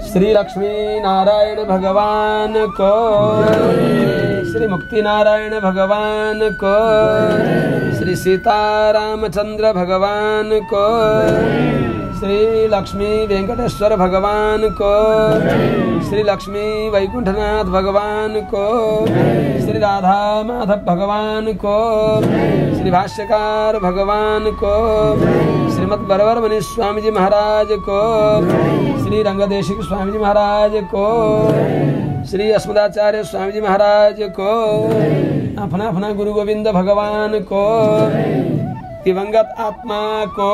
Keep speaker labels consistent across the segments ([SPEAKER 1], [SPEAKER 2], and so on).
[SPEAKER 1] श्री लक्ष्मी नारायण भगवान को, श्री मुक्ति नारायण भगवान को, श्री सीतारामचंद्र भगवान को, श्री लक्ष्मी वेंकटेश्वर भगवान को, श्री लक्ष्मी वैकुंठनाथ भगवान को, श्री राधा माधव भगवान को, श्री भाष्यकार भगवान को, श्रीमद् बरवरमणि स्वामी जी महाराज को, श्री रंगदेशिक स्वामी जी महाराज को, श्री अस्मदाचार्य स्वामी जी महाराज को, अपना अपना गुरु गोविंद भगवान को, दिवंगत आत्मा को,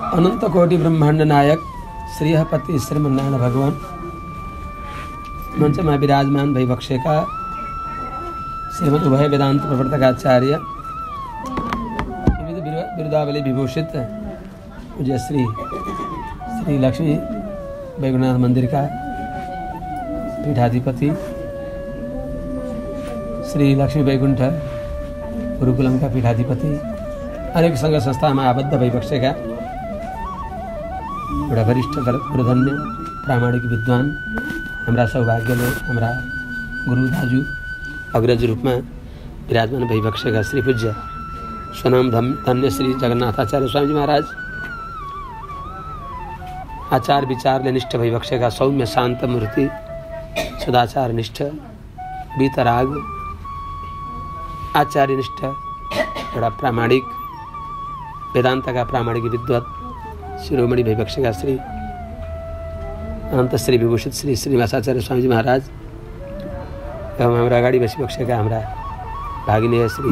[SPEAKER 1] अनंत कोटि ब्रह्मांड नायक श्रीहपति श्रीमन्नारायण भगवान मंच में विराजमान भई बख्शे का श्रीमद उभय वेदांत प्रवर्तकाचार्य विविध बिरुदावली विभूषित पूज्य श्री लक्ष्मी वैकुंठनाथ मंदिर का पीठाधिपति, श्री लक्ष्मी वैकुंठ गुरुकुलम का पीठाधिपति, अनेक संघ संस्था में आबद्ध भई बख्शे का बड़ा वरिष्ठ गुरुधन्य प्रामाणिक विद्वान हमारा सौभाग्यले हमारा गुरु दाजू अग्रज रूप में विराजमान भई बख्शेका श्री पूज्य स्वनाम धन्य श्री जगन्नाथाचार्य स्वामी जी महाराज आचार विचार निष्ठ भई बख्शेका सौम्य शांत मूर्ति सदाचार निष्ठ बीतराग आचार्य निष्ठ बड़ा प्रामाणिक वेदांत का प्रामाणिक विद्वत शिरोमणि भई बख्शेका श्री अनंत श्री विभूषित श्री श्रीनिवासाचार्य स्वामी जी महाराज एवं हमारा अगाडि बसी बख्शेका हमारा भागिनी श्री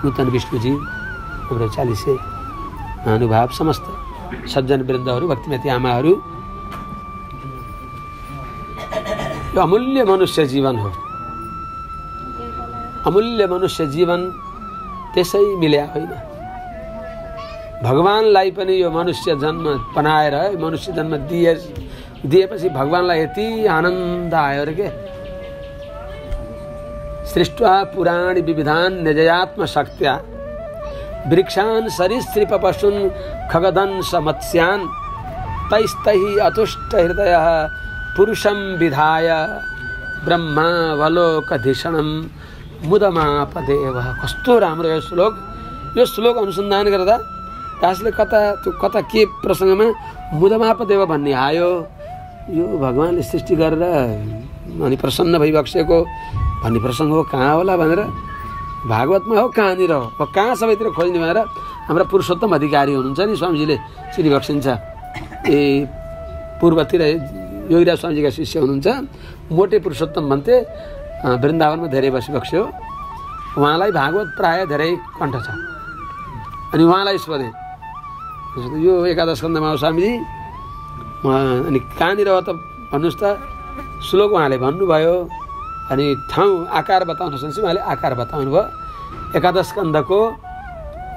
[SPEAKER 1] नूतन विष्णुजी हाम्रो 40 महानुभाव समस्त सज्जन वृन्दहरू भक्तिमती आमाहरू। यो अमूल्य मनुष्य जीवन हो, अमूल्य मनुष्य जीवन त्यसै मिल्या होइन। भगवानलाई पनि यो मनुष्य जन्म बनाएर मनुष्य जन्म दिएपछि भगवानलाई यति आनन्द आयो रे के सृष्ट्वा पुराणी विविधान निजयात्म शक्त्या वृक्षान सरीसृप पशून् खगदंश मत्स्यान् तैस्तैः अतुष्ट हृदयः पुरुषं विधाय ब्रह्मावलोकधिषणं मुदमापदेव। कस्तो राम्रो यो श्लोक अनुसन्धान गर्दा दासले कता के प्रसङ्गमा मुदमापदेव भन्ने आयो। यो भगवानले सृष्टि गरेर अनि प्रसन्न भइबक्सेको भन्ने प्रसङ्ग हो कहाँ होला भनेर भागवतमा हो कहाँनिर हो कहाँ सबैतिर खोज्ने भनेर हाम्रा पुरुषोत्तम अधिकारी हुनुहुन्छ नि स्वामीजीले चिनिबक्सिन्छ। पूर्वतिर योगीराज स्वामीजीका शिष्य हुनुहुन्छ, मोटे पुरुषोत्तम भन्थे, वृन्दावनमा धेरै बसिबक्स्यो। उहाँलाई भागवत प्राय धेरै कण्ठ छ। अनि उहाँलाई सोधे यो एकादश स्कन्धमा हो स्वामीजी, अनि कहाँनिर हो त भन्नुहोस् त। श्लोक उहाँले भन्नुभयो अनि ठाउँ आकार बताउनु सक्छ उहाँले आकार बताउनु भयो। एकादश स्कन्धको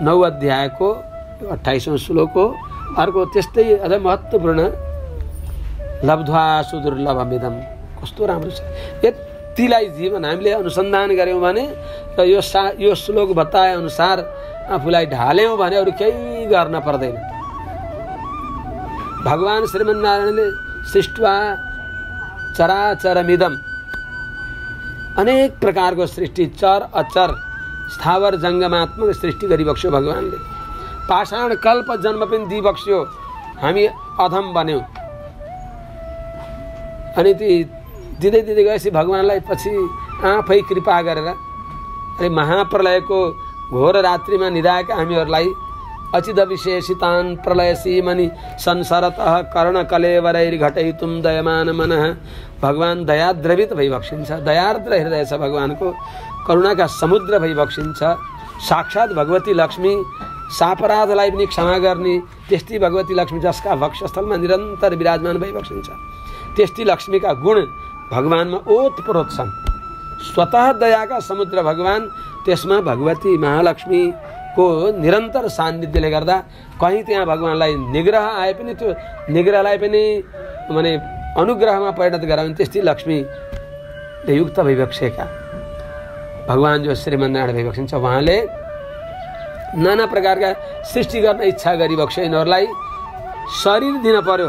[SPEAKER 1] 9 अध्यायको 28औं श्लोक हो। अर्को त्यस्तै अझ महत्त्वपूर्ण लब्ध्वा सुदुर्लभमिदं, कस्तो राम्रो छ। यतिलाई जीवन हामीले अनुसन्धान गऱ्यौँ भने र यो श्लोक बताए अनुसार आफूलाई ढाल्यौँ भने अरू केही गर्न पर्दैन। भगवान श्रीमन्नारायणले सृष्ट्वा चराचरमिदम, अनेक प्रकारको सृष्टि चर अचर स्थावर जङ्गमात्मक सृष्टि गरिबक्स्यो भगवानले। पाषाण कल्प जन्म पनि दिइबक्स्यो, हामी अधम बन्यौँ। अनि ती दिँदै दिँदै गएपछि भगवानलाई पछि आफै कृपा गरेर अनि महाप्रलयको घोर रात्रिमा निधाएका हामीहरूलाई अचिद विशेषितान् प्रलय सीमनि संसरतः कर्णकलेवरैर्घटयितुं दयमान मनः। भगवान दयाद्रवित भइबक्सिन्छ, दयार्द्र हृदय छ भगवानको, करुणाका समुद्र भइबक्सिन्छ। साक्षात् भगवती लक्ष्मी सापराधलाई पनि क्षमा गर्ने त्यस्ती भगवती लक्ष्मी जसका वक्षस्थलमा निरन्तर विराजमान भइबक्सिन्छ। त्यस्ती लक्ष्मीका गुण भगवानमा ओतप्रोत छन्। स्वतः दयाका समुद्र भगवान, त्यसमा भगवती महालक्ष्मीको निरन्तर सान्निध्यले गर्दा कहीँ त्यहाँ भगवानलाई निग्रह आए पनि त्यो निग्रहलाई पनि माने अनुग्रहमा परिणत गराउने त्यस्तै लक्ष्मीले युक्त भइबक्सेका भगवान जो श्रीमन्नारायण भइबक्सिन्छ। उहाँले नाना प्रकारका सृष्टि गर्न इच्छा गरिबक्स्यो। यिनीहरूलाई शरीर दिन पर्यो,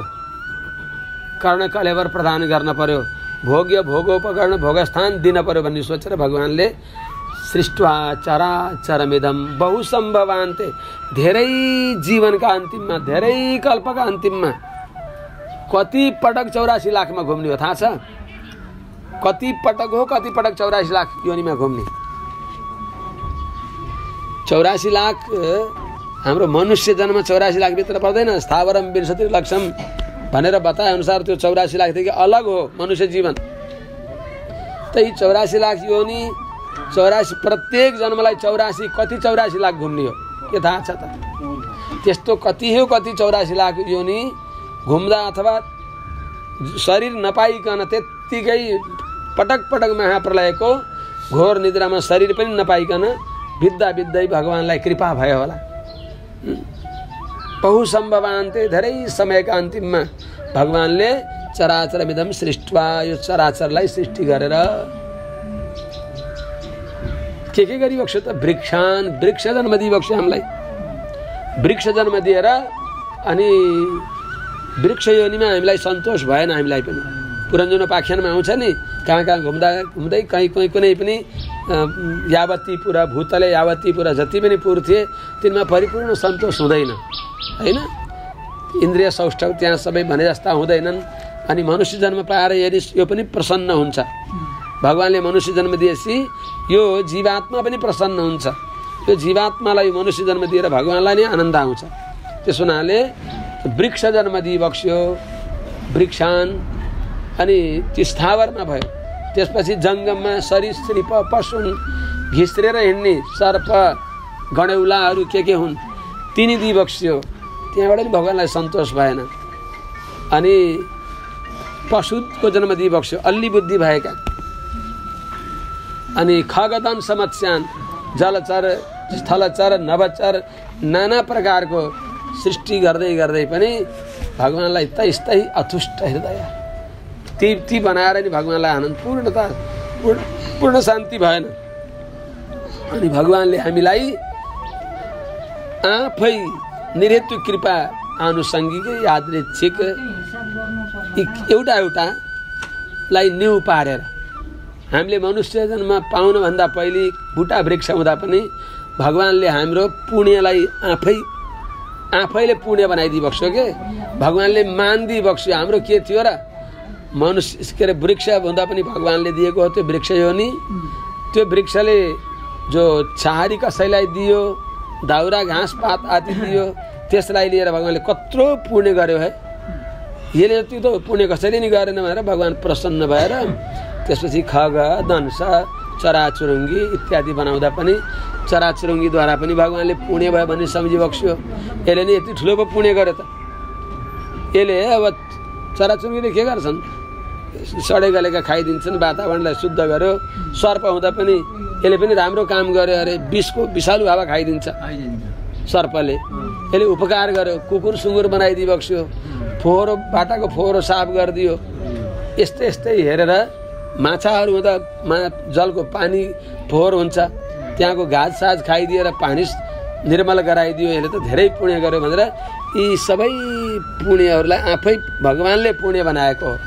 [SPEAKER 1] कर्ण कलेवर प्रदान गर्न पर्यो, भोग्य भोगोपकरण भोगस्थान दिन पर्यो भन्ने सोचेर भगवानले सृष्टवा चराचरमिदम बहुसम्भवान्ते, धेरै जीवनका अन्तिममा, धेरै कल्पका अन्तिममा कति पटक 84 लाखमा घुम्ने हो थाहा छ? कति पटक हो? कति पटक 84 लाख योनिमा घुम्ने? 84 लाख हाम्रो मनुष्य जन्म 84 लाख भित्र पर्दैन। स्थावरम विंशति लक्षम भनेर बताए अनुसार त्यो 84 लाखदेखि अलग हो मनुष्य जीवन। त्यही 84 लाख योनि 84 प्रत्येक जन्मलाई 84 कति 84 लाख घुम्ने हो के थाहा छ त? त्यस्तो कति हो कति 84 लाख योनि घुम्दा अथवा शरीर नपाइकन त्यत्तिकै पटक पटक महाप्रलयको घोर निद्रामा शरीर पनि नपाइकन बित्दा बित्दै भगवानलाई कृपा भयो होला। बहुसम्भवान्ते, धेरै समयका अन्तिममा भगवानले चराचरमिदम सृष्टवा, यो चराचरलाई सृष्टि गरेर के गरिबक्स्यो त? वृक्ष जन्म दिइबक्स्यो हामीलाई। वृक्ष जन्म दिएर अनि वृक्ष योनिमा हामीलाई सन्तोष भएन। हामीलाई पनि पुरञ्जन उपाख्यानमा आउँछ नि, कहाँ कहाँ घुम्दै कहीँ कुनै पनि यावतीपुरा भूतले यावतीपुरा जति पनि पुर थिए तिनमा परिपूर्ण सन्तोष हुँदैन, होइन? इन्द्रिय सौष्ठव त्यहाँ सबै भने जस्ता हुँदैनन्। अनि मनुष्य जन्म पाएर यदि यो पनि प्रसन्न हुन्छ, भगवानले मनुष्य जन्म दिएपछि यो जीवात्मा पनि प्रसन्न हुन्छ। यो जीवात्मालाई मनुष्य जन्म दिएर भगवानलाई नै आनन्द आउँछ। त्यस हुनाले वृक्ष जन्म दिइबक्स्यो, वृक्षान, अनि त्यो स्थावरमा भयो। त्यसपछि जङ्गममा सरीसृप पशुन, घिस्रेर हिँड्ने सर्प गणेउलाहरू के हुन् तिनी दिइबक्स्यो। त्यहाँबाट पनि भगवानलाई सन्तोष भएन। अनि पशुको जन्म दिइबक्स्यो, अल्ली बुद्धि भएका। अनि खगदन समत्स्यान, जलचर स्थलचर नभचर नाना प्रकारको सृष्टि गर्दै गर्दै पनि भगवानलाई तै अतुष्ट हृदय, ती बनाएर नि भगवानलाई आनन्द पूर्ण शान्ति भएन। अनि भगवानले हामीलाई आफै निरहेतु कृपा आनुषङ्गिकै यादृच्छिक एउटालाई न्यु पारेर हामीले मनुष्य जन्म पाउनुभन्दा पहिले बुटा वृक्ष हुँदा पनि भगवानले हाम्रो पुण्यलाई आफैले पुण्य बनाइदिइबक्स्यो के। भगवानले मानिदिइबक्स्यो। हाम्रो के थियो र? मनुष्य के अरे वृक्ष हुँदा पनि भगवानले दिएको हो त्यो वृक्ष योनि। त्यो वृक्षले जो छाहारी कसैलाई दियो, दाउरा घाँस पात आदि दियो, त्यसलाई लिएर भगवानले कत्रो पुण्य गर्यो है। यसले जति त पुण्य कसैले नि गरेन भनेर भगवान प्रसन्न भएर त्यसपछि खग दंश चराचुरुङ्गी इत्यादि बनाउँदा पनि चराचुरुङ्गीद्वारा पनि भगवानले पुण्य भयो भन्ने सम्झिबक्स्यो। यसले नि यति ठुलो पो पुण्य गर्यो त। यसले अब चराचुरुङ्गीले के गर्छन्? सडे गलेका खाइदिन्छन्, वातावरणलाई शुद्ध गर्यो। सर्प हुँदा पनि यसले पनि राम्रो काम गर्यो अरे, विषालु हावा खाइदिन्छ सर्पले। यसले उपकार गर्यो, कुकुर सुँगुर बनाइदिइबक्स्यो, फोहोरो बाटाको फोहोरो साफ गरिदियो। यस्तै हेरेर माछाहरू हुँदा जलको पानी फोहोर हुन्छ, त्यहाँको घाँस साज खाइदिएर पानी निर्मल गराइदियो। यसले त धेरै पुण्य गर्यो भनेर यी सबै पुण्यहरूलाई आफै भगवानले पुण्य बनाएको हो।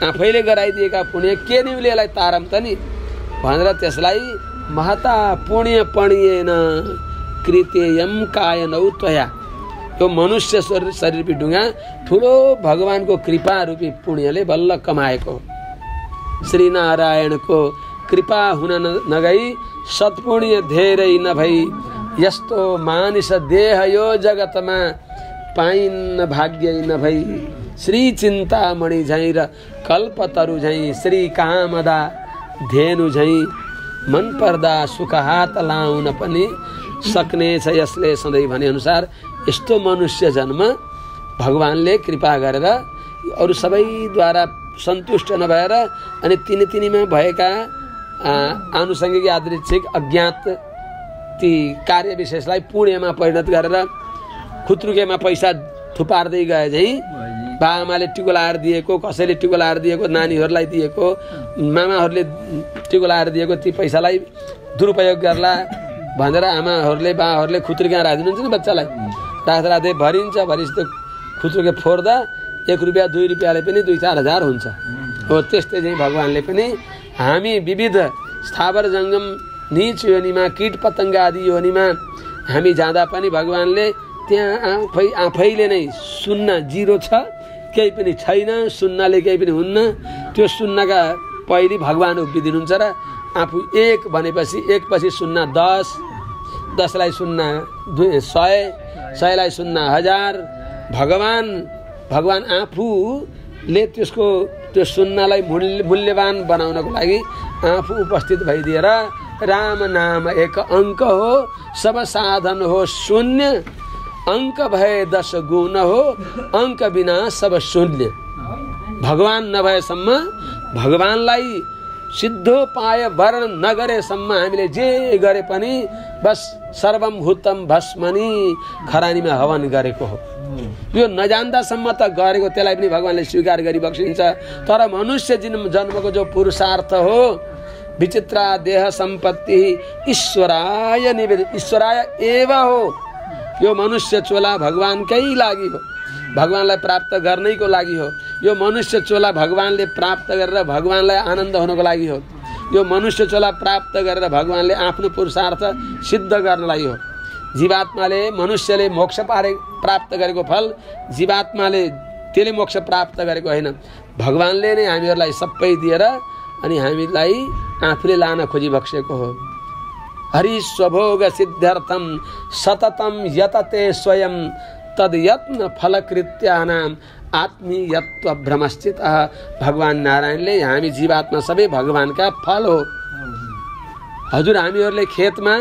[SPEAKER 1] आफैले गराइदिएका पुण्य के निउले यसलाई तारम त नि भनेर त्यसलाई महता पुण्य पणिएन कृतेयम कायनौ त्वया, यो मनुष्य शरीर पिडुङ्गा ठुलो भगवानको कृपा रूपी पुण्यले बल्ल कमाएको। श्रीनारायणको कृपा हुन नगई सत्पुण्य धेरै नभई, यस्तो मानिस देह यो जगतमा पाइन्न भाग्य नभई। श्री चिन्तामणि झैँ र कल्पतरु झैँ, श्री कामदा धेनु झैँ, मन पर्दा सुख हात लाउन पनि सक्ने छ यसले सधैँ भने अनुसार। यस्तो मनुष्य जन्म भगवानले कृपा गरेर अरू सबैद्वारा सन्तुष्ट नभएर अनि तिनीमा भएका आनुषङ्गिक यादृच्छिक अज्ञात ती कार्य विशेषलाई पुण्यमा परिणत गरेर खुत्रुकेमा पैसा थुपार्दै गए झैँ बाआमाले टिको लाएर दिएको, कसैले टिको लाएर दिएको, नानीहरूलाई दिएको, मामाहरूले टिको लाएर दिएको ती पैसालाई दुरुपयोग गर्ला भनेर आमाहरूले बाहरूले खुत्रुका राखिदिनुहुन्छ नि बच्चालाई, राख्दै भरिन्छ, भरिपछि खुत्रुके फोर्दा 1 रुपियाँ 2 रुपियाँले पनि 2-4 हजार हुन्छ। हो त्यस्तै चाहिँ भगवानले पनि हामी विविध स्थावर जङ्गम नीच योनिमा कीट पतङ्ग आदि योनिमा हामी जाँदा पनि भगवानले त्यहाँ आफैले नै शून्य जिरो छ, केही पनि छैन, शून्यले केही पनि हुन्न। त्यो शून्यका पहिले भगवान उभिदिनुहुन्छ र आफू 1 भनेपछि 1 पछि 0 10, 10 लाई 0 100, 100 लाई 0 1000। भगवान आफूले त्यो शून्यलाई मूल्यवान बनाउनको लागि आफू उपस्थित भइदिएर राम नाम एक अङ्क हो, सब साधन हो शून्य, अङ्क भए 10 गुण हो, अङ्क बिना सब शून्य। भगवान नभएसम्म, भगवानलाई सिद्धो पाए वर्ण नगरेसम्म हामीले जे गरे पनि बस सर्वम भूतम भस्मनि खरानीमा हवन गरेको हो। यो नजान्दासम्म त गरेको त्यसलाई पनि भगवानले स्वीकार गरिबक्सिन्छ। तर मनुष्य जन्मको जो पुरुषार्थ हो, विचित्रा देह सम्पत्ति ईश्वराय निवेदित, ईश्वराय एव हो। यो मनुष्य चोला भगवानकै लागि हो, भगवानलाई प्राप्त गर्नैको लागि हो। यो मनुष्य चोला भगवानले प्राप्त गरेर भगवानलाई आनन्द हुनको लागि हो। यो मनुष्य चोला प्राप्त गरेर भगवानले आफ्नो पुरुषार्थ सिद्ध गर्नलाई हो। जीवात्माले, मनुष्यले मोक्ष प्राप्त गरेको फल जीवात्माले त्यसले मोक्ष प्राप्त गरेको होइन, भगवानले नै हामीहरूलाई सबै दिएर अनि हामीलाई आफूले लान खोजिबक्सेको हो। हरि स्वभोग सिद्ध्यर्थम सततम यतते स्वयं तद यत्न फलकृत्यानाम आत्मीयत्व भ्रमस्थित। भगवान नारायणले हामी जीवात्मा सबै भगवानका फल हो। हजुर हामीहरूले खेतमा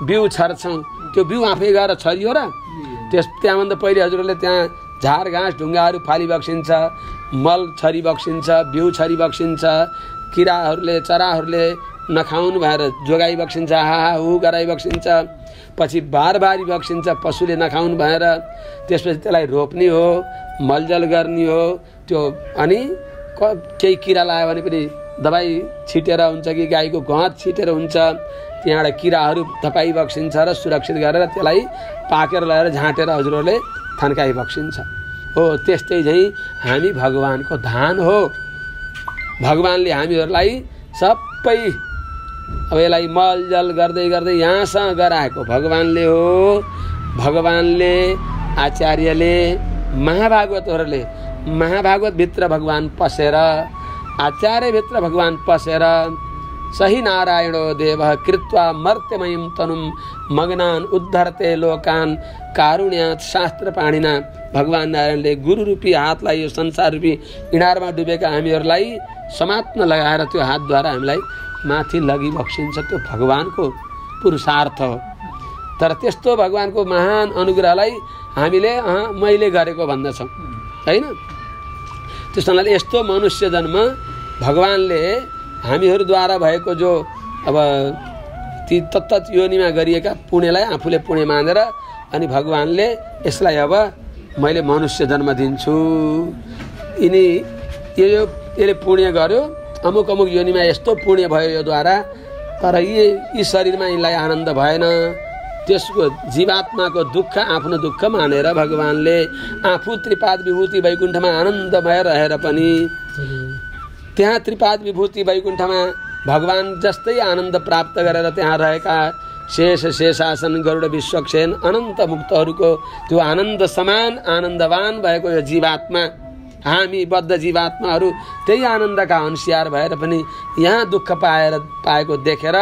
[SPEAKER 1] बिउ छर्छौँ, त्यो बिउ आफै गएर छरियो र? त्यहाँभन्दा पहिले हजुरहरूले त्यहाँ झार घाँस ढुङ्गाहरू फालिबक्सिन्छ, मल छरिबक्सिन्छ, बिउ छरिबक्सिन्छ, किराहरूले चराहरूले नखाउनु भएर जोगाइबक्सिन्छ, हाहाहु गराइबक्सिन्छ, पछि बारबारी बक्सिन्छ पशुले नखाउनु भएर। त्यसपछि त्यसलाई रोप्ने हो, मलजल गर्ने हो, त्यो अनि केही किरा लाग्यो भने पनि दबाई छिटेर हुन्छ कि गाईको गहत छिटेर हुन्छ, त्यहाँबाट किराहरू धपाइबक्सिन्छ र सुरक्षित गरेर त्यसलाई पाकेर लगाएर झाँटेर हजुरहरूले थन्काइबक्सिन्छ। हो त्यस्तै चाहिँ हामी भगवानको धान हो। भगवानले हामीहरूलाई सबै अब यसलाई मलजल गर्दै गर्दै यहाँसँग गराएको भगवानले हो। भगवानले, आचार्यले, महाभागवतहरूले महाभागवतभित्र भगवान पसेर, आचार्यभित्र भगवान पसेर सही नारायणो देव कृत्वा मर्त्यमयीं तनुं मग्नान् उद्धरते लोकान् कारुण्यात् शास्त्र पाणिना। भगवान नारायणले गुरु रूपी हातलाई यो संसार रूपी इनारमा डुबेका हामीहरूलाई समात्न लगाएर त्यो हातद्वारा हामीलाई माथि लगिबक्सिन्छ। त्यो भगवानको पुरुषार्थ हो। तर त्यस्तो भगवानको महान अनुग्रहलाई हामीले मैले गरेको भन्दछौँ हैन। त्यस कारणले यस्तो मनुष्य जन्म भगवानले हामीहरूद्वारा भएको जो अब ती तत्त योनिमा गरिएका पुण्यलाई आफूले पुण्य मानेर अनि भगवानले यसलाई अब मैले मनुष्य जन्म दिन्छु, यसले पुण्य गर्यो, अमुक अमुक योनिमा यस्तो पुण्य भयो योद्वारा, तर यी शरीरमा यिनलाई आनन्द भएन। त्यसको जीवात्माको दुःख आफ्नो दुःख मानेर भगवानले आफू त्रिपाद विभूति वैकुण्ठमा आनन्दमय रहेर पनि त्यहाँ त्रिपाद विभूति वैकुण्ठमा भगवान जस्तै आनन्द प्राप्त गरेर त्यहाँ रहेका शेषासन गरुड विश्वक्षेन अनन्त मुक्तहरूको त्यो आनन्द समान आनन्दवान भएको यो जीवात्मा, हामी बद्ध जीवात्माहरू त्यही आनन्दका अंशियार भएर पनि यहाँ दुःख पाएको देखेर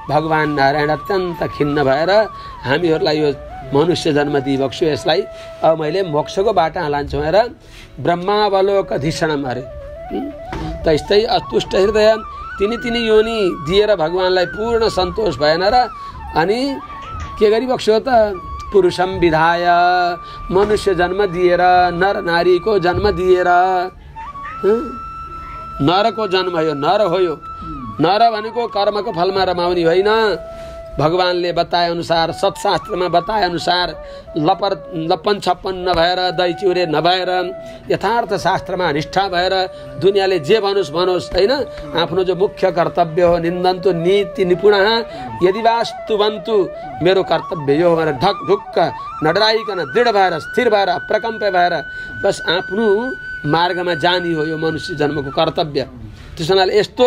[SPEAKER 1] भगवान नारायण अत्यन्त खिन्न भएर हामीहरूलाई यो मनुष्य जन्म दिइबक्छु, यसलाई अब मैले मोक्षको बाटा हालान्छु भनेर ब्रह्मावलोकधिषणम अरे त्यस्तै अतुष्ट हृदय तिनी योनि दिएर भगवानलाई पूर्ण सन्तोष भएन र अनि के गरिबक्स्यो त पुरुषम विधाय मनुष्य जन्म दिएर नर नारीको जन्म दिएर नरको जन्म हो। नर हो यो। नर भनेको कर्मको फलमा रमाउने होइन, भगवानले बताए अनुसार, सत्शास्त्रमा बताए अनुसार लपन छप्पन नभएर, दही चिउरे नभएर, यथार्थ शास्त्रमा निष्ठा भएर दुनियाँले जे भनोस् भनोस् होइन, आफ्नो जो मुख्य कर्तव्य हो, निन्दन्तु नीति निपुणः यदि वास्तुवन्तु, मेरो कर्तव्य यो भनेर ढक ढुक्क नडराइकन दृढ भएर स्थिर भएर प्रकम्प भएर बस आफ्नो मार्गमा जानी हो यो मनुष्य जन्मको कर्तव्य। त्यसो हुनाले यस्तो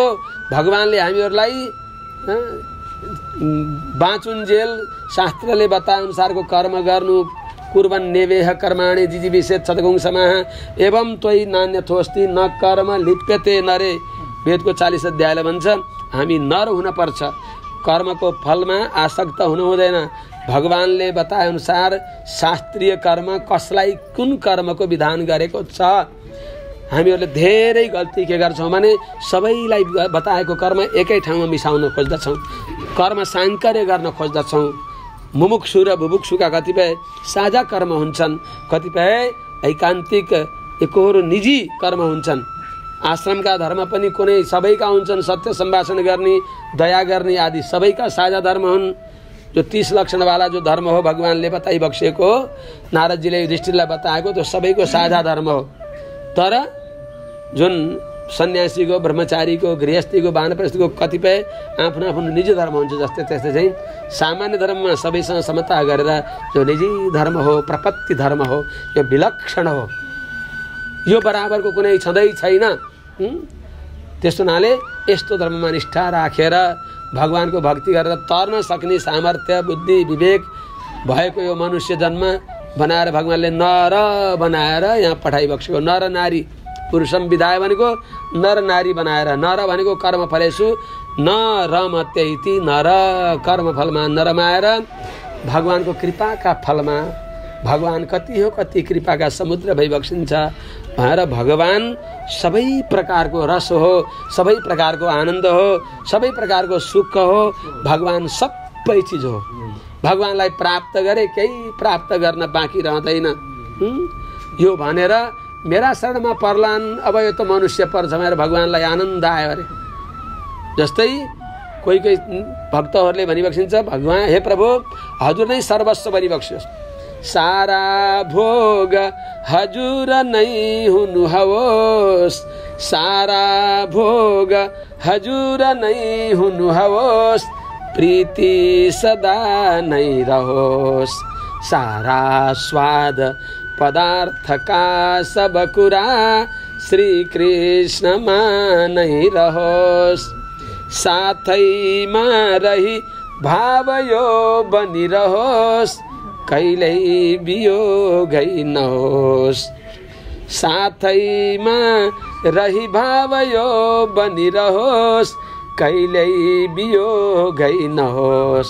[SPEAKER 1] भगवानले हामीहरूलाई बाँचुन्जेल शास्त्रले बताए अनुसारको कर्म गर्नु, कुर्वन् नेवेह कर्माणि जिजीविषेत् सद्गुंसमाः एवं त्वयि नान्यथोस्ति न कर्म लिप्यते नरे। वेदको 40 अध्यायले भन्छ हामी नर हुनपर्छ, कर्मको फलमा आसक्त हुनु हुँदैन। भगवानले बताए अनुसार शास्त्रीय कर्म कसलाई कुन कर्मको विधान गरेको छ। हामीहरूले धेरै गल्ती के गर्छौँ भने सबैलाई बताएको कर्म एकै ठाउँमा मिसाउन खोज्दछौँ, कर्म साङ्कर्य गर्न खोज्दछौँ। मुमुक्षु र बुभुक्षुका कतिपय साझा कर्म हुन्छन्, कतिपय ऐकान्तिक एकोहोरो निजी कर्म हुन्छन्। आश्रमका धर्म पनि कुनै सबैका हुन्छन्, सत्य सम्भाषण गर्ने, दया गर्ने आदि सबैका साझा धर्म हुन्। जो 30 लक्षणवाला जो धर्म हो भगवानले बताइबक्सेको, नारदजीले युधिष्ठिरलाई बताएको त्यो सबैको साझा धर्म हो। तर जुन सन्यासीको, ब्रह्मचारीको, गृहस्थीको, वानप्रस्थीको कतिपय आफ्नो आफ्नो निजी धर्म हुन्छ, जस्तै त्यस्तै चाहिँ सामान्य धर्ममा सबैसँग समता गरेर जो निजी धर्म हो, प्रपत्ति धर्म हो, यो विलक्षण हो, यो बराबरको कुनै छँदै छैन। त्यस्तो हुनाले यस्तो धर्ममा निष्ठा राखेर भगवानको भक्ति गरेर तर्न सक्ने सामर्थ्य, बुद्धि, विवेक भएको यो मनुष्य जन्म बनाएर भगवानले नर बनाएर यहाँ पठाइबक्सेको। नर नारी, पुरुषम विधाय भनेको नर नारी बनाएर, नर भनेको कर्मफलेषु न रमते इति, नर कर्मफलमा नरमाएर भगवानको कृपाका फलमा, भगवान कति हो कति कृपाका समुद्र भइबक्सिन्छ भनेर भगवान सबै प्रकारको रस हो, सबै प्रकारको आनन्द हो, सबै प्रकारको सुख हो, भगवान सबै चिज हो। भगवानलाई प्राप्त गरे केही प्राप्त गर्न बाँकी रहँदैन। यो भनेर मेरा शरणमा पर्लान्, अब यो त मनुष्य पर्छ भनेर भगवानलाई आनन्द आयो अरे। जस्तै कोही कोही भक्तहरूले भनिबक्सिन्छ भगवान हे प्रभु हजुर नै सर्वस्व बनिबक्सियोस्, सारा भोग हजुर नै हुनु हवोस्, सारा भोग हजुर नै हुनु हवोस्, प्रीति सदा नै रहोस्, सारा स्वाद पदार्थ का सब कुरा श्री कृष्णमा नै रहोस्, साथैमा रही भाव यो बनिरहोस्, कहिल्यै वियोगै नहोस्, साथैमा रही भाव यो बनिरहोस्, कहिल्यै वियोगै नहोस्।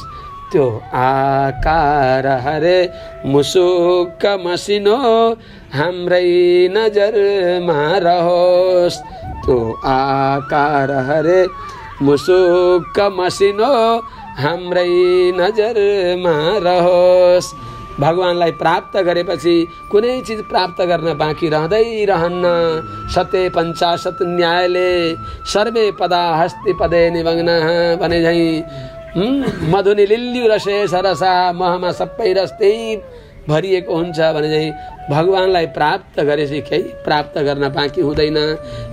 [SPEAKER 1] त्यो आकार हरे मुसुक मसिनो हाम्रै नजरमा रहोस्, त्यो आकार हरे मुसुक मसिनो हाम्रै नजरमा रहोस्। भगवानलाई प्राप्त गरेपछि कुनै चिज प्राप्त गर्न बाँकी रहँदै रहन्न। सत्य 50 न्यायले सर्वे पदा हस्ति पदे निमग्नः भने झैँ मधुनि लिल्यु रसे सरसा महमा सबै रस त्यही भरिएको हुन्छ भने चाहिँ भगवानलाई प्राप्त गरेपछि केही प्राप्त गर्न बाँकी हुँदैन।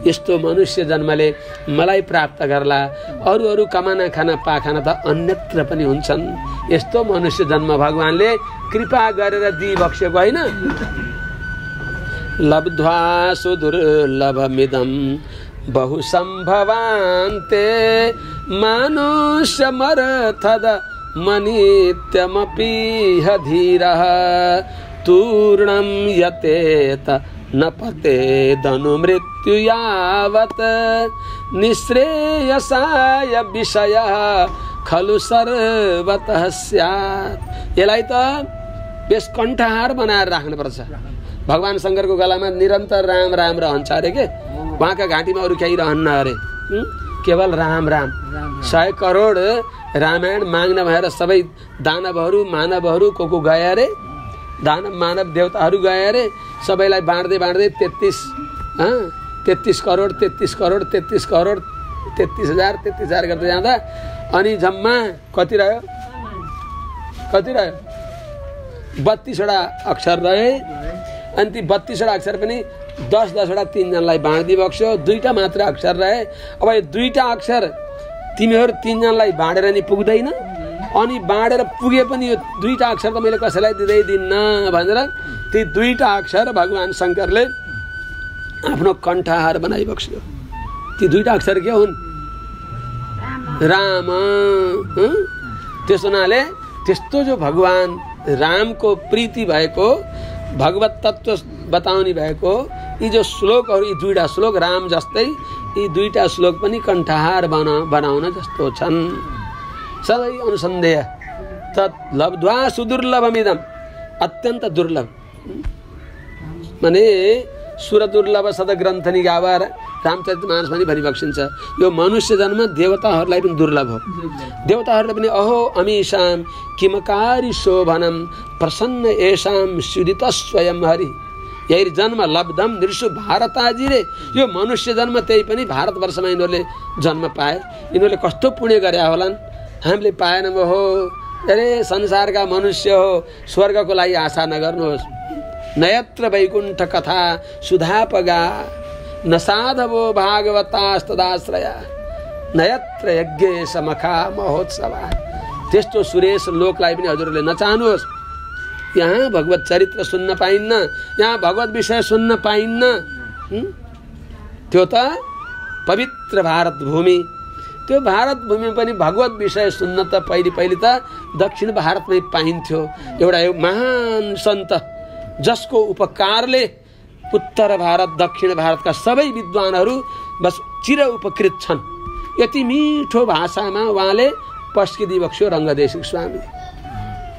[SPEAKER 1] यस्तो मनुष्य जन्मले मलाई प्राप्त गर्ला, अरू अरू कमाना खाना पाखाना त अन्यत्र पनि हुन्छन्। यस्तो मनुष्य जन्म भगवानले कृपा गरेर दिइबक्सेको होइन। लब्ध्वा सुदुर्लभमिदं बहु सम्भवान्ते मानुष्यमर्थद मनित्यमपि धीरः तूर्णं यतेत न पतेदनु मृत्यु यावत् निःश्रेयसाय विषयः खलु सर्वतः स्यात्। यसलाई त बेस कण्ठहार बनाएर राख्नुपर्छ। भगवान शङ्करको गलामा निरन्तर राम राम रहन्छ अरे के, उहाँका घाँटीमा अरू केही रहन्न अरे, केवल राम राम। 100 करोड रामायण माग्न भएर सबै दानवहरू मानवहरू को गए अरे, दानव मानव देवताहरू गए अरे, सबैलाई बाँड्दै बाँड्दै 33 करोड 33 करोड 33 करोड 33,000 गर्दै जाँदा अनि जम्मा कति रह्यो कति रह्यो 32वटा अक्षर रहे अनि ती 32वटा अक्षर पनि 10-10वटा 3 जनालाई बाँड्दै बक्स्यो 2टा मात्र अक्षर रहे अब यो 2टा अक्षर तिमीहरू 3 जनालाई बाँडेर नि पुग्दैन अनि बाँडेर पुगे पनि यो 2टा अक्षर त मैले कसैलाई दिन्न भनेर ती 2टा अक्षर भगवान शंकरले आफ्नो कण्ठहार बनाइ बक्स्यो ती 2टा अक्षर के हुन् राम त्यसोनाले त्यस्तो जो भगवान रामको प्रीति भएको भगवत तत्व बताउने भएको यी जो श्लोकहरू यी 2टा श्लोक राम जस्तै यी 2टा श्लोक पनि कण्ठहार बनाउन जस्तो छन् सबै अनुसन्देह तत् लब्ध्वा सुदुर्लभमिदम् अत्यन्त दुर्लभ माने सुरदुर्लभ सदग्रन्थनि गावर रामचरितमानस पनि भनिबक्सिन्छ यो मनुष्य जन्म देवताहरूलाई पनि दुर्लभ हो देवताहरूले पनि अहो अमीशां किमकारी शोभनम प्रसन्न येषां सुदित स्वयं हरि यही जन्म लब्धम नृषु भारताजी रे यो मनुष्य जन्म त्यही पनि भारतवर्षमा यिनीहरूले जन्म पाए यिनीहरूले कस्तो पुण्य गरे होलान् हामीले पाएनौँ हो अरे संसारका मनुष्य हो स्वर्गको लागि आशा नगर्नुहोस् नयत्र वैकुण्ठ कथा सुधापगा न साधवो भागवतास्तदाश्रया नयत्र यज्ञेश मखा महोत्सव त्यस्तो सुरेश लोकलाई पनि हजुरहरूले नचाहनुहोस् यहाँ भगवत चरित्र सुन्न पाइन्न यहाँ भगवत विषय सुन्न पाइन्न त्यो त पवित्र भारत भूमि त्यो भारत भूमि पनि भगवत विषय सुन्न त पहिले त दक्षिण भारतमै पाइन्थ्यो एउटा महान सन्त जसको उपकारले उत्तर भारत दक्षिण भारतका सबै विद्वानहरू बस चिर उपकृत छन् यति मिठो भाषामा उहाँले पस्किदी बक्स्यो रङ्गदेशिक स्वामी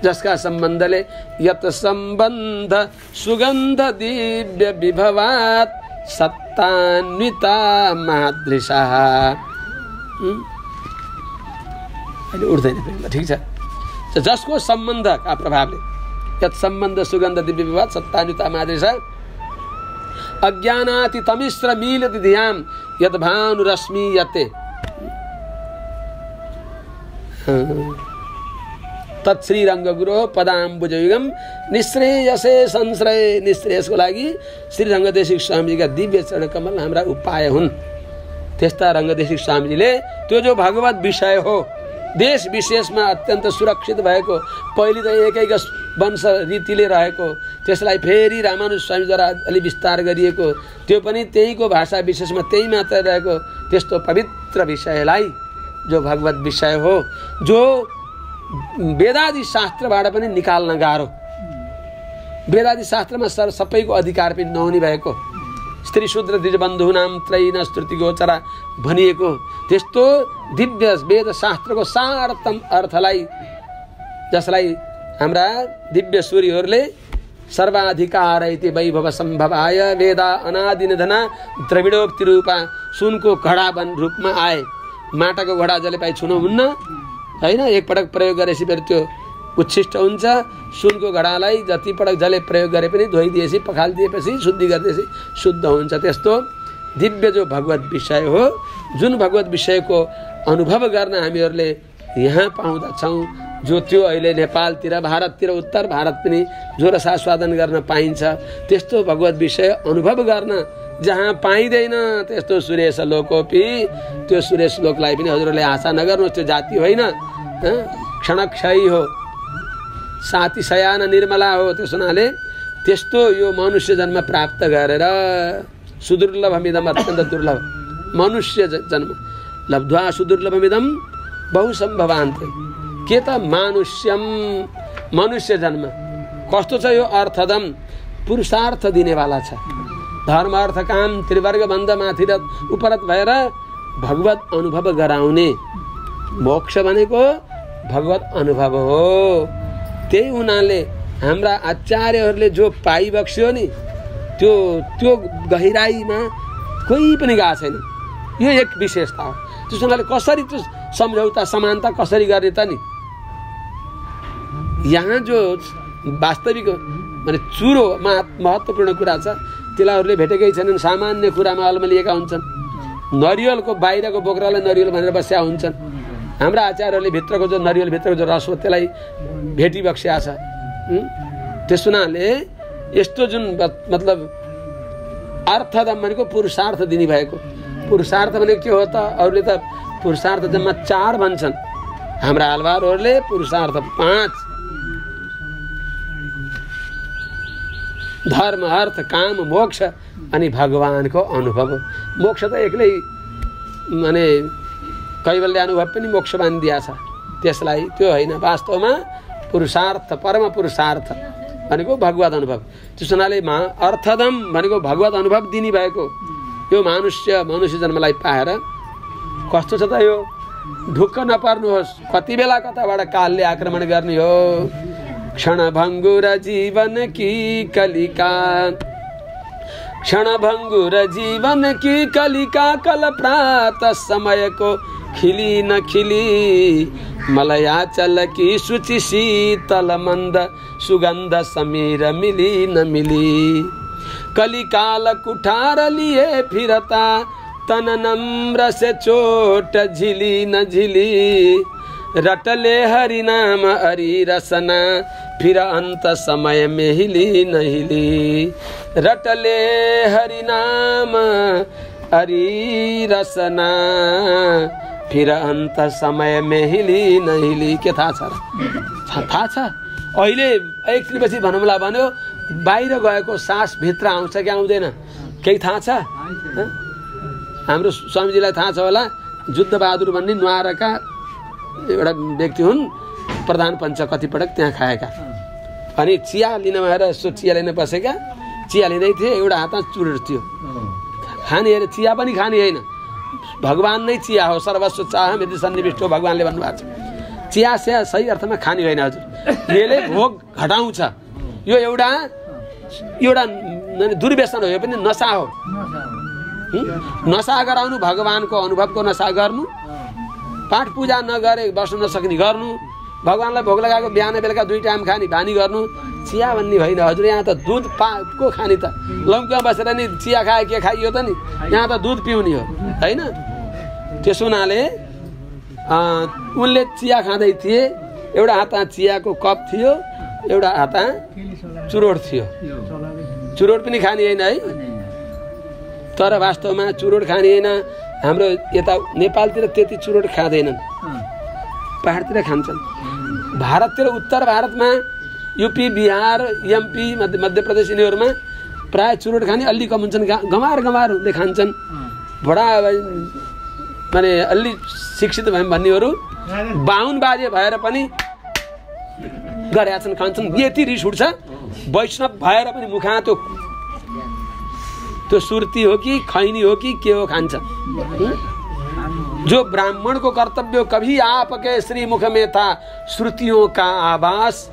[SPEAKER 1] जसका सम्बन्धले यत सम्बन्ध सुगन्ध दिव्य विभवात सत्तान्विता मादृशा अहिले उठ्दैन ठिक छ जसको सम्बन्धका प्रभावले यत सम्बन्ध सुगन्ध दिव्य विभवात सत्तान्विता मादृशा अज्ञानाति तमिश्र मीलति धियाम यद भानुरश्मि यते तत्श्री रङ्गगुरो पदाम्बुजयुगम निश्रेयसे संश्रय निश्रेयसको लागि श्री रङ्गदेशिक स्वामीका दिव्य चरण कमल हाम्रा उपाय हुन् त्यस्ता रङ्गदेशिक स्वामीले त्यो जो भगवत विषय हो देश विशेषमा अत्यन्त सुरक्षित भएको पहिले त एकैका वंश रीतिले रहेको त्यसलाई फेरि रामानुज स्वामीद्वारा अलि विस्तार गरिएको त्यो पनि त्यहीको भाषा विशेषमा त्यही मात्र रहेको त्यस्तो पवित्र विषयलाई जो भगवत विषय हो जो वेदादि शास्त्रबाट पनि निकाल्न गाह्रो वेदादि शास्त्रमा सबैको अधिकार पनि नहुने भएको स्त्री शूद्र द्विजबन्धुनाम त्रयीन स्तुति गोचरा भनिएको त्यस्तो दिव्य वेद शास्त्रको सारतम अर्थलाई जसलाई हाम्रा दिव्य सूर्यहरूले सर्वाधिकार इति वैभव सम्भवाय वेदा अनादि निधना द्रविडोक्ति रूपा सुनको घडा रूपमा आए माटाको घडा जसले पाइ छुनु हुन्न हैन एकपटक प्रयोग गरेपछि फेरि त्यो उच्छिष्ट हुन्छ सुनको घडालाई जति पटक जसले प्रयोग गरे पनि धोइदिएपछि पखालिदिएपछि शुद्धि गर्दैछ शुद्ध हुन्छ त्यस्तो दिव्य जो भगवत विषय हो जुन भगवत विषयको अनुभव गर्न हामीहरूले यहाँ पाउँदछौँ जो त्यो अहिले नेपालतिर भारततिर उत्तर भारत पनि जो रसास्वादन गर्न पाइन्छ त्यस्तो भगवत विषय अनुभव गर्न जहाँ पाइँदैन त्यस्तो सुरेश लोकोपि त्यो सुरेश लोकलाई पनि हजुरहरूले आशा नगर्नुहोस् त्यो जाति होइन क्षणक्षयी हो साती शयान निर्मला हो त्यस हुनाले त्यस्तो यो मनुष्य जन्म प्राप्त गरेर सुदुर्लभमिदम अत्यन्त दुर्लभ मनुष्य जन्म लब्ध्वा सुदुर्लभमिदम बहुसम्भवान्ते के त मानुष्यम मनुष्य जन्म कस्तो छ यो अर्थदम पुरुषार्थ दिनेवाला छ धर्म अर्थ काम त्रिवर्ग बन्ध माथिरत उपरत भएर भगवत अनुभव गराउने मोक्ष भनेको भगवत अनुभव हो त्यही हुनाले हाम्रा आचार्यहरूले जो पाइबक्स्यो नि त्यो त्यो गहिराईमा कोही पनि गएको छैन यो एक विशेषता हो त्यस हुनाले कसरी त्यो सम्झौता समानता कसरी गर्ने त नि यहाँ जो वास्तविक माने चुरो महत्त्वपूर्ण कुरा छ तिनीहरूले भेटेकै छैनन् सामान्य कुरामा अल्मलिएका हुन्छन् नरिवलको बाहिरको बोक्रालाई नरिवल भनेर बस्या हुन्छन् हाम्रा आचार्यहरूले भित्रको जो नरिवल भित्रको जो रस हो त्यसलाई भेटिबक्स्या छ। त्यस हुनाले यस्तो जुन मतलब अर्थदम भनेको पुरुषार्थ दिने भएको। पुरुषार्थ भनेको के हो त? अरूले त पुरुषार्थ जम्मा 4 भन्छन्, हाम्रा आलवारहरूले पुरुषार्थ 5। धर्म, अर्थ, काम, मोक्ष अनि भगवानको अनुभव। मोक्ष त एक्लै माने कैवल्य अनुभव पनि मोक्ष मानिदिया छ त्यसलाई, त्यो होइन। वास्तवमा पुरुषार्थ, परम पुरुषार्थ भनेको भगवत अनुभव। त्यस हुनाले अर्थदम भनेको भगवत अनुभव दिने भएको यो मनुष्य जन्मलाई पाएर कस्तो छ त यो? ढुक्क नपर्नुहोस्, कति बेला कताबाट कालले आक्रमण गर्ने हो। क्षणभङ्गुर जीवन की कलिका, क्षणभङ्गुर जीवन की कलिका, कल प्रात समय को खिली न खिली, मलयाचल की शुचि शीतल मंद, सुगंध समीर मिली न मिली। कलिकाल कुठार लिए फिरता, तन नम्र से चोट झिली न झिली, रटले हरि नाम हरि रसना, फिर अंत समय में हिली न हिली। रटले हरि नाम हरि रसना, फिर अंत समय में हिली न हिली। के थाहा छ? अहिले एकछिनपछि भनौँला भन्यो, बाहिर गएको सास भित्र आउँछ कि आउँदैन केही थाहा छ? हाम्रो स्वामीजीलाई थाहा छ होला। जुद्धबहादुर भन्ने न्वारका एउटा व्यक्ति हुन्, प्रधान पञ्च कतिपटक त्यहाँ खाएका। अनि चिया लिन भएर यसो चिया लिन बसेका, चिया लिँदै थिए, एउटा हातमा चुरोट थियो। खाने होइन, चिया पनि खाने होइन, भगवान नै चिया हो। सर्वस्व चाहम यदि सन्निविष्ट हो, भगवानले भन्नुभएको छ। चिया स्या सही अर्थमा खाने होइन हजुर, यसले भोग घटाउँछ। यो एउटा दुर्व्यसन हो, यो पनि नशा हो। नशा गराउनु, भगवानको अनुभवको नशा गर्नु, पाठ पूजा नगरे बस्न नसक्ने गर्नु, भगवानलाई भोग लगाएको बिहान बेलुका 2 टाइम खाने बानी गर्नु। चिया भन्ने होइन हजुर, यहाँ त दुध को खाने त? लङ्कुमा बसेर नि चिया खाए के खाइयो त नि, यहाँ त दुध पिउने हो होइन। त्यसो हुनाले उनले चिया खाँदै थिए, एउटा हातमा चियाको कप थियो, एउटा हातमा चुरोट थियो। चुरोट पनि खाने होइन है, तर वास्तवमा चुरोट खाने होइन। हाम्रो यता नेपालतिर त्यति चुरोट खाँदैनन्, पहाडतिर खान्छन्। भारततिर उत्तर भारतमा यूपी, बिहार, एमपी, मध्य प्रदेश यिनीहरूमा प्राय चुरोट खाने अलि कम हुन्छन्, गमार हुँदै खान्छन्। बडा माने अलि शिक्षित भए भन्नेहरू 52 बाजे भएर पनि गरेका छन्, खान्छन्। यति रिस उठ्छ, वैष्णव भएर पनि मुखा त्यो सुर्ती हो कि खैनी हो कि के हो खान्छ। जो ब्राह्मण को कर्तव्य, कभी आपके श्री मुख में था श्रुतियों का आवास,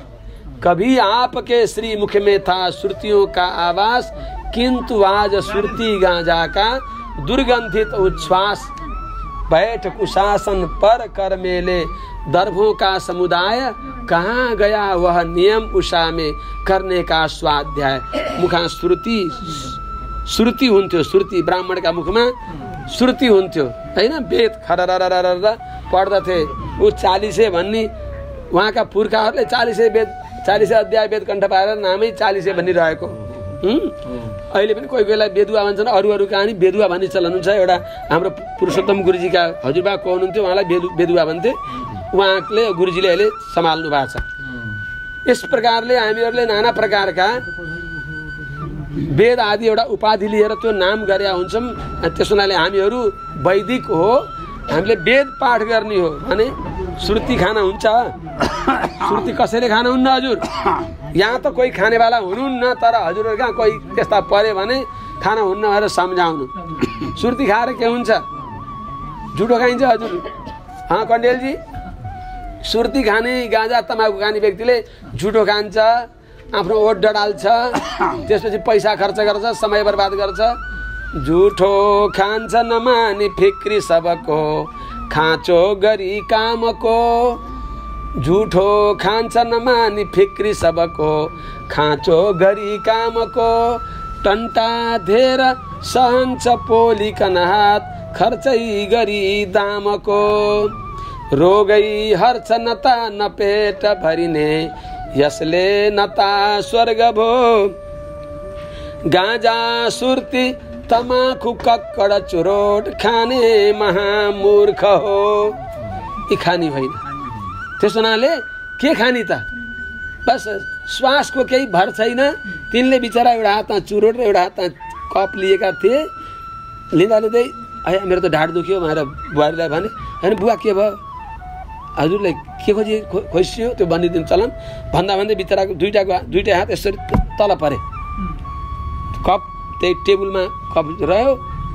[SPEAKER 1] कभी आपके श्री मुख में था श्रुतियों का आवास, किंतु आज श्रुति गांजा का दुर्गंधित उच्छ्वास, बैठ कुशासन पर कर मेले दर्भों का समुदाय, कहाँ गया वह नियम उषा में करने का स्वाध्याय। मुखा श्रुति हुन्थ्यो, श्रुति ब्राह्मणका मुखमा श्रुति हुन्थ्यो हैन। वेद खररररर पढ्दथे। ऊ 40 भन्ने उहाँका पुर्खाहरूले 40 अध्याय वेद कण्ठ पारेर नामै 40 भनिरहेको। अहिले पनि कोही बेला बेदुवा भन्छन्, अरू कहानी बेदुवा भन्ने चलन हुन्छ। एउटा हाम्रो पुरुषोत्तम गुरुजीका हजुरबा को हुनुहुन्थ्यो, उहाँलाई बेदुवा भन्थे। उहाँले गुरुजीले अहिले सम्हाल्नु भएको छ। यस प्रकारले हामीहरूले नाना प्रकारका वेद आदि एउटा उपाधि लिएर त्यो नाम गरेका हुन्छौँ। त्यसो हुनाले हामीहरू वैदिक हो, हामीले वेद पाठ गर्ने हो भने श्रुति खाना हुन्छ। श्रुति कसैले खानु हुन्न हजुर, यहाँ त कोही खानेवाला हुनुहुन्न, तर हजुरहरू कहाँ कोही त्यस्ता पऱ्यो भने खाना हुन्न भनेर सम्झाउनु। श्रुति खाएर के हुन्छ? जुठो खाइन्छ हजुर। कण्डेलजी, श्रुति खाने गाँजा तमाकु खाने व्यक्तिले जुठो खान्छ, आफ्नो ओठ डडाल्छ, त्यसपछि पैसा खर्च गर्छ, समय बर्बाद गर्छ। झुठो खान्छ नमानी फिक्री सबको, खाँचो गरी कामको। झुठो खान्छ नमानी फिक्री सबको, खाँचो गरी कामको। टन्टा धेर सहन्छ पोलिकन हात, खर्चै गरी दामको। रोगै हर्ष नता न पेट भरिने यसले नता स्वर्ग भो गाँजा सुर्ती तमाखु कक्कड चुरोट खाने महामूर्ख हो। यी खानी होइन। त्यसो हुनाले के खानी त? बस श्वासको केही भर छैन। तिनले बिचरा एउटा हातमा चुरोट र एउटा हातमा कप लिएका थिए। लिँदा लिँदै आया मेरो त ढाड दुख्यो भनेर बुहारीलाई भने, होइन बुवा के भयो, हजुरलाई के खोजियो त्यो बनिदिनु चलन भन्दा भन्दै बिचराको दुईटा हात यसरी तल परे। कप त्यही टेबलमा कप रह्यो,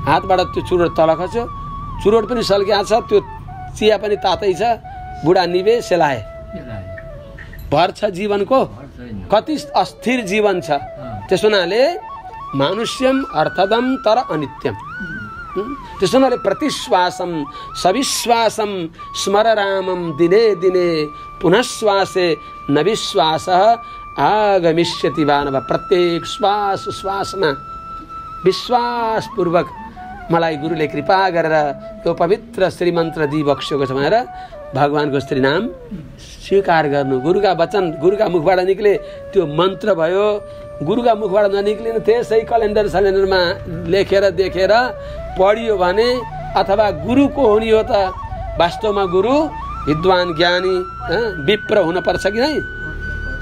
[SPEAKER 1] हातबाट त्यो चुरोट तल खस्यो। चुरोट पनि सल्किया छ, त्यो चिया पनि तातै छ। बुढा निभे सेलाए। भर छ जीवनको, कति अस्थिर जीवन छ। त्यसो हुनाले मानुष्यम अर्थदम तर अनित्यम। त्यसो हुनाले प्रतिश्वासम सविश्वासम स्मर रामम दिने दिने पुनः श्वासे नविश्वास आगमिष्यति मानव। प्रत्येक श्वास श्वासमा विश्वासपूर्वक मलाई गुरुले कृपा गरेर यो पवित्र श्रीमन्त्र दिइबक्सेको छ भनेर भगवानको श्री नाम स्वीकार गर्नु। गुरुका वचन गुरुका मुखबाट निक्ले त्यो मन्त्र भयो। गुरुका मुखबाट ननिक्लिनु त्यसै क्यालेन्डर स्यालेन्डरमा लेखेर देखेर पढियो भने अथवा गुरुको हुने हो त वास्तवमा गुरु विद्वान ज्ञानी विप्र हुनुपर्छ कि नै।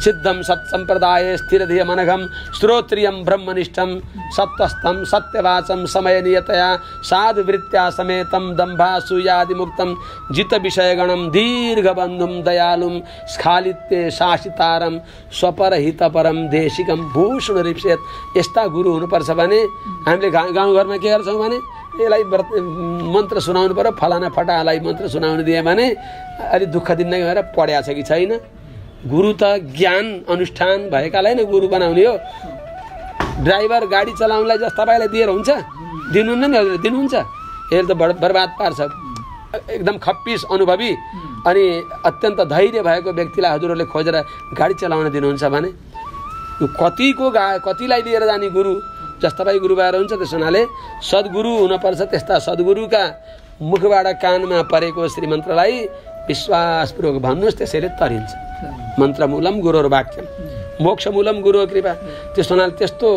[SPEAKER 1] सिद्धम सत्सम्प्रदाय स्थिरधिय मनघम श्रोत्रियम ब्रह्मनिष्ठम सत्वस्थम सत्यवाचम समय नियतया साधुवृत्त्या समेतम दम्भासूयादि मुक्तम जित विषयगणम दीर्घबन्धुम दयालुम स्खालित्य शासितारम स्वपरहितपरम देशिकम भूषण रिप्सेत। यस्ता गुरु हुनुपर्छ भने हामीले गाउँघरमा के गर्छौँ भने यसलाई मन्त्र सुनाउनु पर्यो, फलाना फटालाई मन्त्र सुनाउनु दिए भने अलि दुःख दिन्न गएर पढ्या छ कि छैन। गुरु त ज्ञान अनुष्ठान भएकालाई नै गुरु बनाउने हो। ड्राइभर गाडी चलाउनलाई जस तपाईँलाई दिएर हुन्छ? दिनुहुन्न नि हजुरले, दिनुहुन्छ? यसले त बर्बाद पार्छ। एकदम खप्पिस अनुभवी अनि अत्यन्त धैर्य भएको व्यक्तिलाई हजुरहरूले खोजेर गाडी चलाउन दिनुहुन्छ भने यो कतिलाई लिएर जाने गुरु जस तपाईँ गुरु भएर हुन्छ। त्यस हुनाले सद्गुरु हुनुपर्छ। त्यस्ता सद्गुरुका मुखबाट कानमा परेको श्रीमन्त्रलाई विश्वासपूर्वक भन्नुहोस्, त्यसैले तरिन्छ। मन्त्रमूलम गुरुर वाक्यम मोक्षमूलम गुरु कृपा। त्यस्तो हुनाले त्यस्तो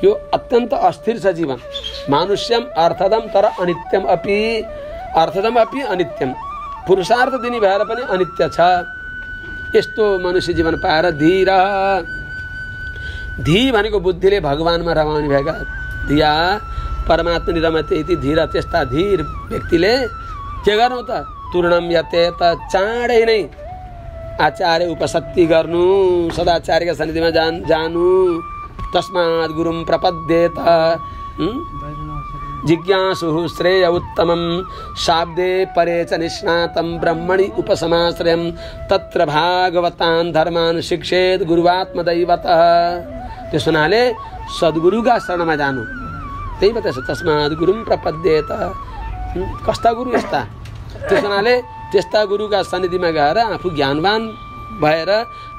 [SPEAKER 1] यो अत्यन्त अस्थिर छ जीवन। मानुष्यम अर्थदम तर अनित्यम अपि, अर्थदम अपि अनित्यम। पुरुषार्थ दिने भएर पनि अनित्य छ। यस्तो मनुष्य जीवन पाएर धीर, धी भनेको बुद्धिले भगवानमा रमाउने भएका धिया परमात्मा निरमते इति धीर। त्यस्ता धीर व्यक्तिले के गर्नु त? तूर्णम यते त चाँडै नै आचार्य उपसत्ति गर्नु, सदाचार्यका सन्निधिमा जानु। तस्मात् गुरुम प्रपद्येत जिज्ञासु श्रेय उत्तमं शाब्दे परे च निष्णातं ब्रह्मणि उपसमाश्रयं तत्र भागवतान् धर्मान् शिक्षेत गुरुवात्मदैवतः। त्यसो हुनाले सद्गुरुका शरणमा जानु। त्यही बताउँछ तस्मात् गुरुम प्रपद्येत। कस्ता गुरु यस्ता? त्यसो हुनाले त्यस्ता गुरुका सन्निधिमा गएर आफू ज्ञानवान भएर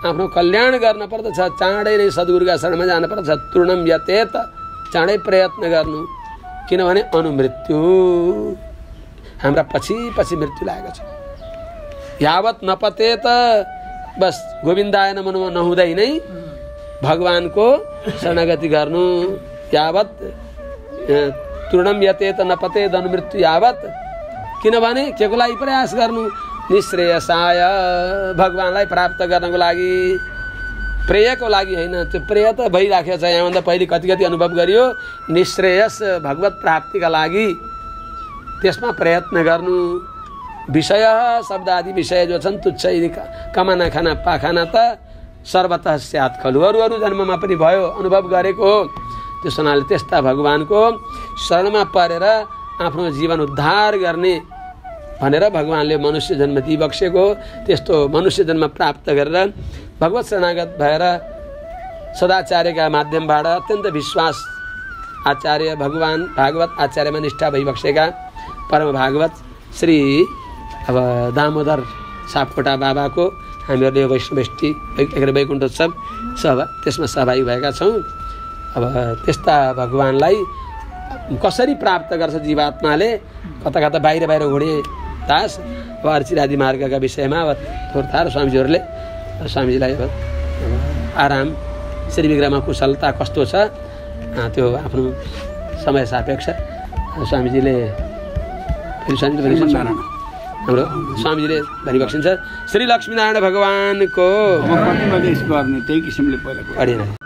[SPEAKER 1] आफ्नो कल्याण गर्न पर्दछ। चाँडै नै सद्गुरुका शरणमा जानुपर्छ। तृणम यतेत, चाँडै प्रयत्न गर्नु, किनभने अनुमृत्यु हाम्रा पछि पछि मृत्यु लागेको छ। यावत नपतेत, बस गोविन्दाय नमो नहुँदै नै भगवानको शरणागति गर्नु। यावत तृणम यतेत नपतेत अनुमृत्यु यावत, किनभने के को लागि प्रयास गर्नु? निश्रेयसाय, भगवानलाई प्राप्त गर्नको लागि, प्रेयको लागि होइन। त्यो प्रेय त भइराखेको छ। यहाँभन्दा पहिले कति कति अनुभव गरियो। निश्रेयस भगवत प्राप्तिका लागि त्यसमा प्रयत्न गर्नु। विषय शब्द आदि विषय जो छन् तुच्छ कमाना खाना पाखाना त सर्वतः स्यात् खलु। अरू जन्ममा पनि भयो, अनुभव गरेको हो। त्यस हुनाले त्यस्ता भगवानको शरणमा परेर आफ्नो जीवन उद्धार गर्ने भनेर भगवानले मनुष्य जन्म दिइबक्सेको। त्यस्तो मनुष्य जन्म प्राप्त गरेर भगवत शरणागत भएर सदाचार्यका माध्यमबाट अत्यन्त विश्वास आचार्य भगवान भागवत आचार्यमा निष्ठा भइबक्सेका परम भागवत श्री अब दामोदर सापकोटा बाबाको हामीहरूले वैष्णवेष्टि वैकुण्ठोत्सव सभा त्यसमा सहभागी भएका छौँ। अब त्यस्ता भगवानलाई कसरी प्राप्त गर्छ जीवात्माले? कता कता बाहिर घुडे बतास अब अर्चिरादि मार्गका विषयमा अब थोरथार स्वामीजीहरूले स्वामीजीलाई अब आराम श्री विग्रहमा कुशलता कस्तो छ त्यो आफ्नो समय सापेक्ष स्वामीजीले हाम्रो स्वामीजीले भनिबक्सिन्छ। श्री लक्ष्मीनारायण भगवानको
[SPEAKER 2] त्यही किसिमले पहिला